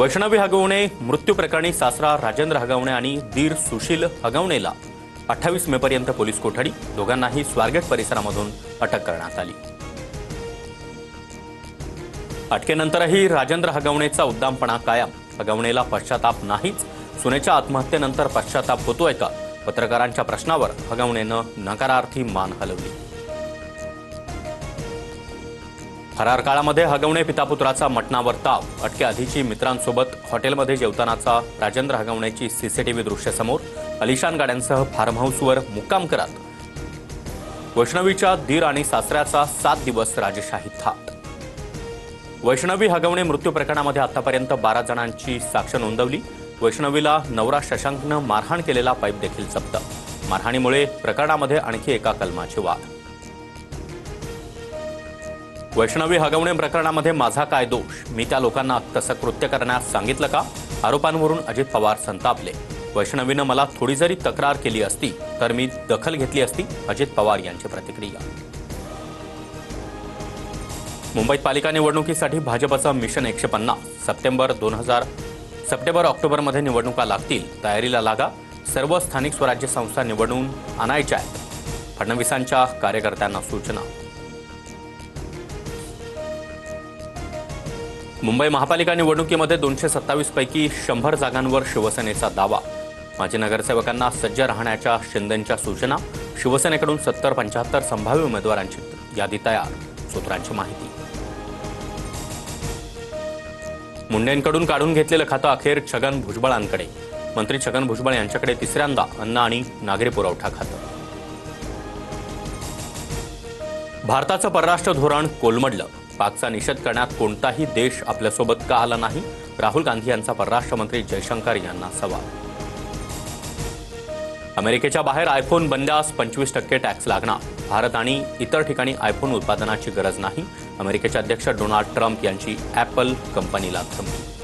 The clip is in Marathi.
वैष्णवी हगवणे मृत्यू प्रकरणी सासरा राजेंद्र हगवणे आणि दीर सुशील हगवणेला 28 मे पर्यंत पोलीस कोठडी, दोघांनाही स्वारगेट परिसरामधून अटक करण्यात आली। अटकेनंतरही राजेंद्र हगवणेचा उद्दामपणा कायम। हगवणेला पश्चाताप नाहीच, सुनेच्या आत्महत्येनंतर पश्चाताप होतोय का? पत्रकारांच्या प्रश्नावर हगवणेनं नकारार्थी मान हलवली। फरार काळामध्ये हगवणे पितापुत्राचा मटणावर ताव। अटकेआधीची मित्रांसोबत हॉटेलमध्ये जेवतानाचा राजेंद्र हगवणेची सीसीटीव्ही दृश्य समोर। अलिशान गाड्यांसह फार्म हाऊसवर मुक्काम करत वैष्णवीच्या दीर आणि सासऱ्याचा 7 दिवस राजशाही थाट। वैष्णवी हगवणे मृत्यू प्रकरणामध्ये आतापर्यंत 12 जणांची साक्ष नोंदवली। वैष्णवीला नवरा शशांकनं मारहाण केलेला पाईप देखील जप्त। मारहाणीमुळे प्रकरणामध्ये आणखी एका कलमाची वाढ। वैष्णवी हगवणे प्रकरणामध्ये माझा काय दोष? मी त्या लोकांना तसं कृत्य करण्यास सांगितलं का? आरोपांवरून अजित पवार संतापले। वैष्णवीनं मला थोडी जरी तक्रार केली असती तर मी दखल घेतली असती, अजित पवार यांची प्रतिक्रिया। मुंबईत पालिका निवडणुकीसाठी भाजपचं मिशन 150 सप्टेंबर-ऑक्टोबरमध्ये निवडणुका लागतील, तयारीला लागा। सर्व स्थानिक स्वराज्य संस्था निवडून आणायच्या आहेत, फडणवीसांच्या कार्यकर्त्यांना सूचना। मुंबई महापालिका निवडणुकीमध्ये 227 पैकी 100 जागांवर शिवसेनेचा दावा। माजी नगरसेवकांना सज्ज राहण्याच्या शिंदेंच्या सूचना। शिवसेनेकडून 70-75 संभाव्य उमेदवारांची यादी तयार, सूत्रांची माहिती। मुंडेंकडून काढून घेतलेलं खातं अखेर छगन भुजबळांकडे। मंत्री छगन भुजबळ यांच्याकडे तिसऱ्यांदा अन्न आणि नागरी पुरवठा खातं। भारताचं परराष्ट्र धोरण कोलमडलं। पाकचा निषेध करण्यात कोणताही देश आपल्यासोबत का आला नाही? राहुल गांधी यांचा परराष्ट्र मंत्री जयशंकर यांना सवाल। अमेरिकेच्या बाहेर आयफोन बनल्यास 25% टॅक्स लागणार। भारत आणि इतर ठिकाणी आयफोन उत्पादनाची गरज नाही। अमेरिकेचे अध्यक्ष डोनाल्ड ट्रम्प यांची ॲपल कंपनीला धमकी।